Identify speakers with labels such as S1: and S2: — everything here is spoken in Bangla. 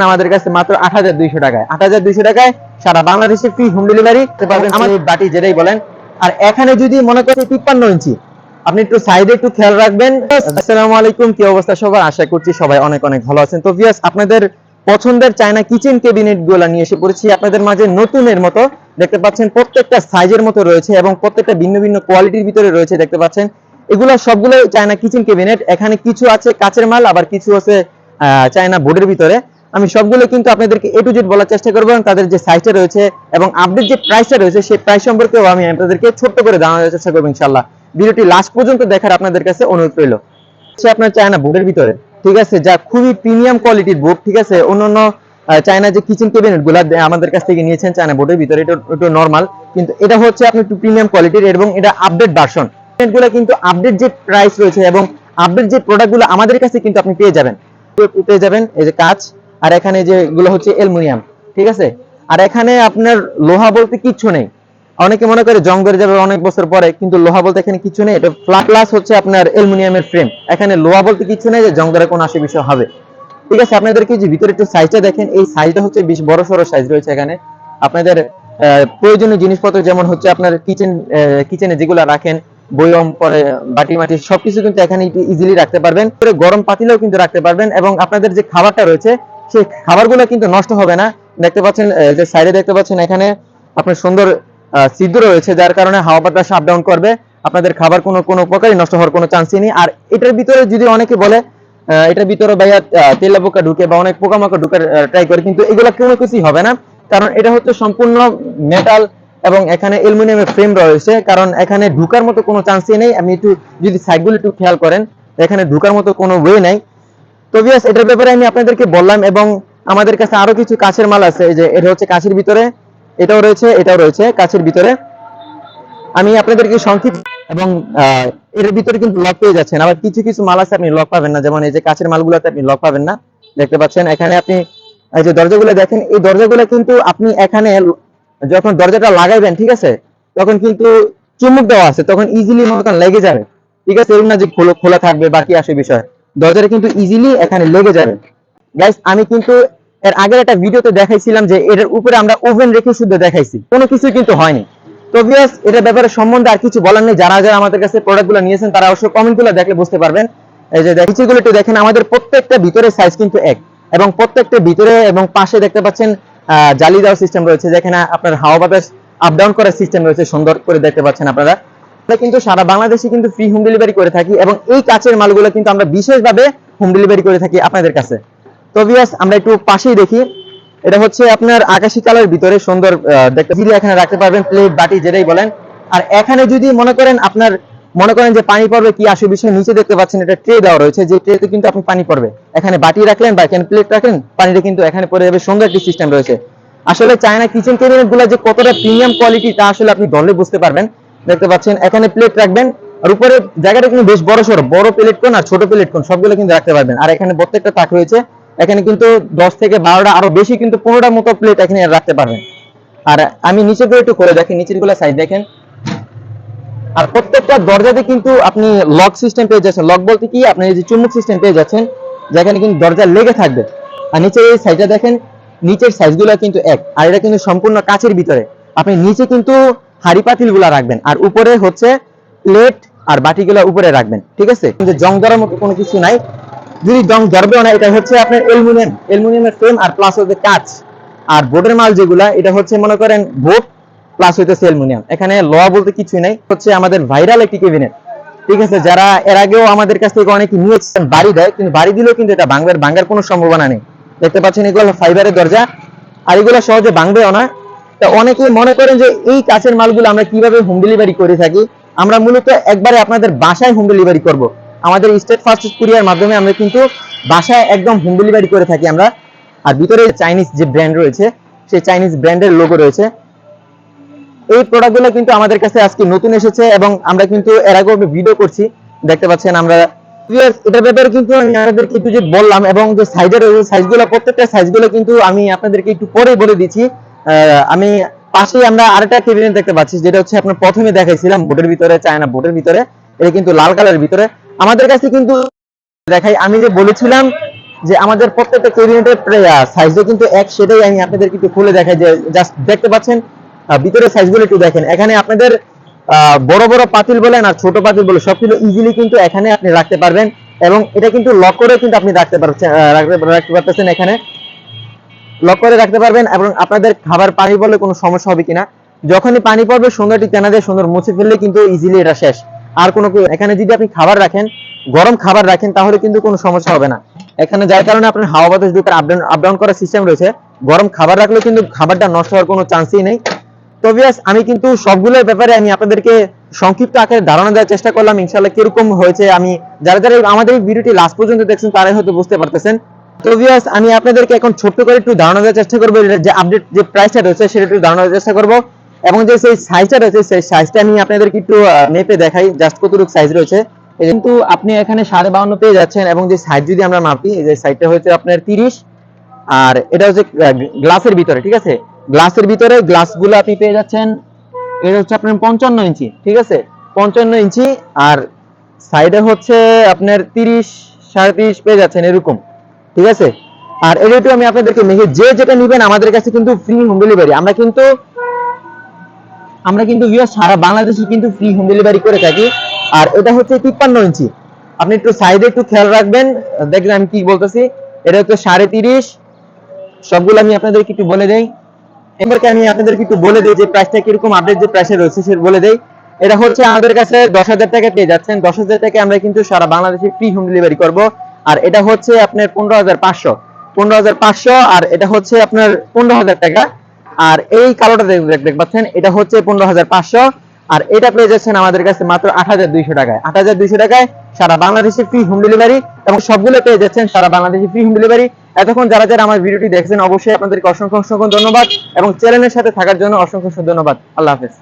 S1: আমাদের কাছে মাত্র ৮,২০০ টাকায়। ৮,২০০ টাকায় সারা বাংলাদেশে ফ্রি হোম ডেলিভারি পাবেন আমাদের বাটি যেটাই বলেন। আর এখানে যদি মনে করেন ৫৩ ইঞ্চি, আপনি একটু সাইডে একটু খেয়াল রাখবেন। আসসালামু আলাইকুম, কি অবস্থা সবার? আশা করছি সবাই অনেক অনেক ভালো আছেন। তো ভিউয়ার্স, আপনাদের পছন্দের চায়না কিচেন ক্যাবিনেট গুলো নিয়ে এসে পড়েছি আপনাদের মাঝে নতুনের মতো। দেখতে পাচ্ছেন প্রত্যেকটা সাইজের মতো রয়েছে এবং প্রত্যেকটা ভিন্ন ভিন্ন কোয়ালিটির ভিতরে রয়েছে। দেখতে পাচ্ছেন এগুলো সবগুলো চায়না কিচেন ক্যাবিনেট। এখানে কিছু আছে কাচের মাল, আবার কিছু আছে চায়না বোর্ডের ভিতরে। আমি সবগুলো কিন্তু আপনাদেরকে এ টু জেড বলার চেষ্টা করবো, তাদের যে সাইজটা রয়েছে এবং আপডেট যে প্রাইসটা রয়েছে সেই প্রাইস সম্পর্কেও আমি আপনাদেরকে ছোট্ট করে জানানোর চেষ্টা করবো ইনশাআল্লাহ। ভিডিওটি লাস্ট পর্যন্ত দেখার আপনাদের কাছে অনুরোধ রইল। আপনার চায়না বোর্ডের ভিতরে, ঠিক আছে, যা খুবই প্রিমিয়াম কোয়ালিটির বোর্ড। ঠিক আছে, অন্যান্য চায়না যে কিচেন ক্যাবিনেট গুলা আমাদের কাছ থেকে নিয়েছেন চায়না বোর্ডের ভিতরে, এটা একটু নরমাল, কিন্তু এটা হচ্ছে আপনি একটু প্রিমিয়াম কোয়ালিটির এবং এটা আপডেট ভার্সন। গুলো কিন্তু আপডেট যে প্রাইস রয়েছে এবং আপডেট যে প্রোডাক্ট গুলো আমাদের কাছে কিন্তু আপনি পেয়ে যাবেন। এই যে কাঁচ, আর এখানে যে গুলো হচ্ছে অ্যালুমিনিয়াম। ঠিক আছে, আর এখানে আপনার লোহা বলতে কিচ্ছু নেই। অনেকে মনে করে জং ধরে যাবে অনেক বছর পরে, কিন্তু লোহা বলতে এখানে কিছু নেই। এটা প্লাস হচ্ছে আপনার অ্যালুমিনিয়ামের ফ্রেম। এখানে লোহা বলতে কিছু নেই যে জং ধরে কোনো আসে বিষয় হবে। ঠিক আছে, আপনাদেরকে যে ভিতরে একটু সাইজটা দেখেন, এই সাইজটা হচ্ছে বেশ বড় সড়ো সাইজ রয়েছে এখানে। আপনাদের প্রয়োজনীয় জিনিসপত্র যেমন হচ্ছে আপনার কিচেনে যেগুলো রাখেন, বয়ম পরে বাটি মাটি সবকিছু কিন্তু এখানে ইজিলি রাখতে পারবেন। গরম পাতিলেও কিন্তু রাখতে পারবেন এবং আপনাদের যে খাবারটা রয়েছে সেই খাবারগুলো কিন্তু নষ্ট হবে না। দেখতে পাচ্ছেন যে সাইডে দেখতে পাচ্ছেন এখানে আপনার সুন্দর ছিদ্র রয়েছে, যার কারণে হাওয়া বাতাস আপ ডাউন করবে। আপনাদের খাবার কোনো প্রকারই নষ্ট হওয়ার কোনো চান্সই নেই। আর এটার ভিতরে যদি অনেকে বলে এটার ভিতরে ভাইয়া তেলা পোকা ঢুকে বা অনেক পোকামাকড় ঢুকার ট্রাই করে, কিন্তু এগুলো কোনো কিছুই হবে না, কারণ এটা হচ্ছে সম্পূর্ণ মেটাল এবং এখানে অ্যালুমিনিয়ামের ফ্রেম রয়েছে। কারণ এখানে ঢুকার মতো কোনো চান্সই নেই। আমি একটু যদি সাইডগুলো একটু খেয়াল করেন, এখানে ঢুকার মতো কোনো ওয়ে নাই। তো ভিউয়ার্স, এটার ব্যাপারে আমি আপনাদেরকে বললাম এবং আমাদের কাছে আরো কিছু কাঁচের মাল আছে। এই যে এটা হচ্ছে কাঁচের ভিতরে, এটাও রয়েছে কাঁচের ভিতরে। আমি আপনাদেরকে সংক্ষিপ্ত এবং এর ভিতরে কিন্তু লক পেয়ে যাচ্ছেন। আবার কিছু কিছু মাল আছে আপনি লক পাবেন না, যেমন এই যে কাঁচের মালগুলোতে আপনি লক পাবেন না। দেখতে পাচ্ছেন এখানে আপনি এই যে দরজাগুলো দেখেন, এই দরজাগুলো কিন্তু আপনি এখানে যখন দরজাটা লাগাইবেন, ঠিক আছে, তখন কিন্তু চুম্বক দেওয়া আছে, তখন ইজিলি মতন লেগে যাবে। ঠিক আছে, এরকম না যে খোলা থাকবে বাকি আসে বিষয়, দরজাটা কিন্তু ইজিলি এখানে লেগে যাবে। গাইস, আমি কিন্তু এর আগের একটা ভিডিওতে দেখাইছিলাম যে এর উপরে আমরা ওভেন রেখে শুদ্ধ দেখাইছি, কোনো কিছু কিন্তু হয়নি। তো ভিউয়ার্স, এটা ব্যাপারে সম্বন্ধে আর কিছু বলার নেই। যারা যারা আমাদের কাছে প্রোডাক্টগুলো নিয়েছেন তারা অবশ্যই কমেন্টগুলো দেখলে বুঝতে পারবেন। এই যে নিচেগুলো একটু দেখেন, আমাদের প্রত্যেকটা ভিতরে সাইজ কিন্তু এক এবং প্রত্যেকটা ভিতরে এবং পাশে দেখতে পাচ্ছেন জালি দেওয়ার সিস্টেম রয়েছে, যেখানে আপনার হাওয়া বাতাস আপ ডাউন করার সিস্টেম রয়েছে, সুন্দর করে দেখতে পাচ্ছেন আপনারা। আমরা কিন্তু সারা বাংলাদেশে কিন্তু ফ্রি হোম ডেলিভারি করে থাকি এবং এই কাচের মালগুলো কিন্তু আমরা বিশেষভাবে হোম ডেলিভারি করে থাকি আপনাদের কাছে। তো ভিউয়ার্স, আমরা একটু পাশেই দেখি। এটা হচ্ছে আপনার আকাশী কালারের ভিতরে সুন্দর দেখতে জিরি এখানে রাখতে পারবেন, প্লেট বাটি যেটাই বলেন। আর এখানে যদি মনে করেন যে পানি পড়বে কি আসে বিষয়, নিচে দেখতে পাচ্ছেন এটা ট্রে দেওয়া রয়েছে, যে ট্রেতে কিন্তু আপনি পানি পড়বে। এখানে বাটি রাখলেন বা এখানে প্লেট রাখলেন, পানিটা কিন্তু এখানে পড়ে যাবে। সুন্দর একটি সিস্টেম রয়েছে। আসলে চায়না কিচেন ক্যাবিনেট গুলো যে কতটা প্রিমিয়াম কোয়ালিটি তা আসলে আপনি ধরলে বুঝতে পারবেন। দেখতে পাচ্ছেন এখানে প্লেট রাখবেন, আর উপরে জায়গাটা কিন্তু বেশ বড় সড়ো, বড় প্লেট কোন আর ছোট প্লেট কোন সবগুলো কিন্তু রাখতে পারবেন। আর এখানে প্রত্যেকটা তাক রয়েছে, এখানে কিন্তু 10 থেকে 12টা আরো বেশি কিন্তু 15টা মতো প্লেট এখানে রাখতে পারবেন। আর আমি নিচে করে একটু করে দেখেন, নিচের গুলো সাইড দেখেন। আর প্রত্যেকটা দরজাতে কিন্তু আপনি লক সিস্টেম পেয়ে যাচ্ছেন। লক বলতে কি, আপনি এই যে চুম্বক সিস্টেম পেয়ে যাচ্ছেন, যেখানে কিন্তু দরজা লেগে থাকবে। আর নিচে এই সাইডটা দেখেন, নিচের সাইজগুলো কিন্তু এক, আর এটা কিন্তু সম্পূর্ণ কাচের ভিতরে। আপনি নিচে কিন্তু হাড়ি পাতিল গুলা রাখবেন, আর উপরে হচ্ছে প্লেট আর বাটিগুলো উপরে রাখবেন। ঠিক আছে, কিন্তু জং ধরার মতো কোনো কিছু নাই, যদি জং ধরবেও না। এটা হচ্ছে আপনার অ্যালুমিনিয়ামের ফ্রেম আর প্লাস হচ্ছে কাঁচ। আর বোর্ডের মাল যেগুলা, এটা হচ্ছে মনে করেন বোর্ড প্লাস হইতেছে অ্যালুমিনিয়াম। এখানে লোহা বলতে কিছুই নাই। হচ্ছে আমাদের ভাইরাল একটি ক্যাবিনেট। ঠিক আছে, যারা এর আগেও আমাদের কাছ থেকে অনেকে নিয়েছেন, বাড়ি দেয়, কিন্তু বাড়ি দিলেও কিন্তু এটা ভাঙার কোনো সম্ভাবনা নেই। দেখতে পাচ্ছেন এগুলো ফাইবারের দরজা, আর এগুলো সহজে ভাঙবেও না। তা অনেকে মনে করেন যে এই কাঁচের মালগুলো আমরা কিভাবে হোম ডেলিভারি করে থাকি। আমরা মূলত একবারে আপনাদের বাসায় হোম ডেলিভারি করব। আমাদের স্টেট ফার্স্ট কুরিয়ার মাধ্যমে আমরা কিন্তু বাসায় একদম হোম ডেলিভারি করে থাকি আমরা। আর ভিতরে চাইনিজ যে ব্র্যান্ড রয়েছে, সেই চাইনিজ ব্র্যান্ডের লোগো রয়েছে। এই প্রোডাক্টগুলো কিন্তু আমাদের কাছে আজকে নতুন এসেছে এবং আমরা কিন্তু এর আগেও ভিডিও করছি, দেখতে পাচ্ছেন। আমরা এটার ব্যাপারে কিন্তু আমি আপনাদেরকে একটু যে বললাম, এবং যে সাইজের সাইজগুলো, প্রত্যেকটা সাইজগুলো কিন্তু আমি আপনাদেরকে একটু পরে বলে দিচ্ছি। আমি পাশেই আমরা আরেকটা ক্যাবিনেট দেখতে পাচ্ছি, যেটা হচ্ছে আপনার প্রথমে দেখাইছিলাম বোর্ডের ভিতরে, চায়না বোর্ডের ভিতরে। এটা কিন্তু লাল কালারের ভিতরে আমাদের কাছে কিন্তু দেখাই। আমি যে বলেছিলাম যে আমাদের প্রত্যেকটা ক্যাবিনেটের সাইজও কিন্তু এক, সেটাই আমি আপনাদের একটু খুলে দেখাই। যে জাস্ট দেখতে পাচ্ছেন ভিতরের সাইজগুলো একটু দেখেন। এখানে আপনাদের বড় বড় পাতিল বলেন আর ছোট পাতিল বলে সবগুলো ইজিলি কিন্তু এখানে আপনি রাখতে পারবেন, এবং এটা কিন্তু লক করে কিন্তু আপনি রাখতে পারতেছেন। এখানে লক করে রাখতে পারবেন, এবং আপনাদের খাবার পানি পড়লে কোনো সমস্যা হবে কিনা, যখনই পানি পড়বে সুন্দর একটি টানা দিয়ে সুন্দর মুছে ফেললে কিন্তু ইজিলি এটা শেষ। আর কোনো এখানে যদি আপনি খাবার রাখেন, গরম খাবার রাখেন, তাহলে কিন্তু কোনো সমস্যা হবে না এখানে, যার কারণে আপনার হাওয়া বাতাস ভিতরে আপ ডাউন করার সিস্টেম রয়েছে। গরম খাবার রাখলেও কিন্তু খাবারটা নষ্ট হওয়ার কোনো চান্সই নেই। তো ভিউয়ার্স, আমি কিন্তু সবগুলোর ব্যাপারে আমি আপনাদেরকে সংক্ষিপ্ত আকারে ধারণা দেওয়ার চেষ্টা করলাম। ইনশাআল্লাহ কিরকম হয়েছে, আমি যারা যারা আমাদের এই ভিডিওটি লাস্ট পর্যন্ত দেখছেন তারাই হয়তো বুঝতে পারতেছেন। তো ভিউয়ার্স, আমি আপনাদেরকে এখন ছোট্ট করে একটু ধারণা দেওয়ার চেষ্টা করবো, যে আপডেট যে প্রাইসটা রয়েছে সেটা একটু ধারণা দেওয়ার চেষ্টা করবো, এবং যে সেই সাইজটা রয়েছে সেই সাইজটা আমি আপনাদেরকে একটু মেপে দেখাই জাস্ট কতটুকু সাইজ রয়েছে। কিন্তু আপনি এখানে 52.5 পেয়ে যাচ্ছেন, এবং যে সাইজ যদি আমরা মাপি, এই যে সাইজটা হচ্ছে আপনার 30, আর এটা হচ্ছে গ্লাসের ভিতরে, ঠিক আছে, গ্লাসের ভিতরে গ্লাসগুলো আপনি পেয়ে যাচ্ছেন, এটা হচ্ছে আপনার 55 ইঞ্চি, ঠিক আছে, 55 ইঞ্চি, আর সাইডে হচ্ছে আপনার 30, 30.5 পেয়ে যাচ্ছেন এরকম, ঠিক আছে। আর এটা একটু আমি আপনাদেরকে মেখে, যে যেটা নেবেন আমাদের কাছে কিন্তু ফ্রি হোম ডেলিভারি, আমরা কিন্তু ভিউয়ার্স সারা বাংলাদেশে কিন্তু ফ্রি হোম ডেলিভারি করে থাকি। আর এটা হচ্ছে 53 ইঞ্চি, আপনি একটু সাইডে একটু খেয়াল রাখবেন, দেখবেন আমি কি বলতেছি, এটা হচ্ছে 30.5, সবগুলো আমি আপনাদেরকে একটু বলে দেই। এবারে আমি আপনাদেরকে একটু বলে দিই যে প্রাইসটা কিরকম, আপডেট যে প্রাইসে রয়েছে সেটা বলে দেই। এটা হচ্ছে আমাদের কাছে 10,000 টাকা পেয়ে যাচ্ছেন, 10,000 টাকা আমরা কিন্তু সারা বাংলাদেশে ফ্রি হোম ডেলিভারি করব। আর এটা হচ্ছে আপনার 15,500, আর এটা হচ্ছে আপনার 15,000 টাকা। আর এই কালোটা দেখতে পাচ্ছেন, এটা হচ্ছে 15,500, আর এটা পেয়ে যাচ্ছেন আমাদের কাছে মাত্র 8,200 টাকায়। 8,200 টাকায় সারা বাংলাদেশে ফ্রি হোম ডেলিভারি, এবং সবগুলো পেয়ে যাচ্ছেন সারা বাংলাদেশে ফ্রি হোম ডেলিভারি। এতক্ষণ যারা যারা আমার ভিডিওটি দেখছেন অবশ্যই আপনাদেরকে অসংখ্য অসংখ্য ধন্যবাদ, এবং চ্যানেলের সাথে থাকার জন্য অসংখ্য ধন্যবাদ। আল্লাহ হাফেজ।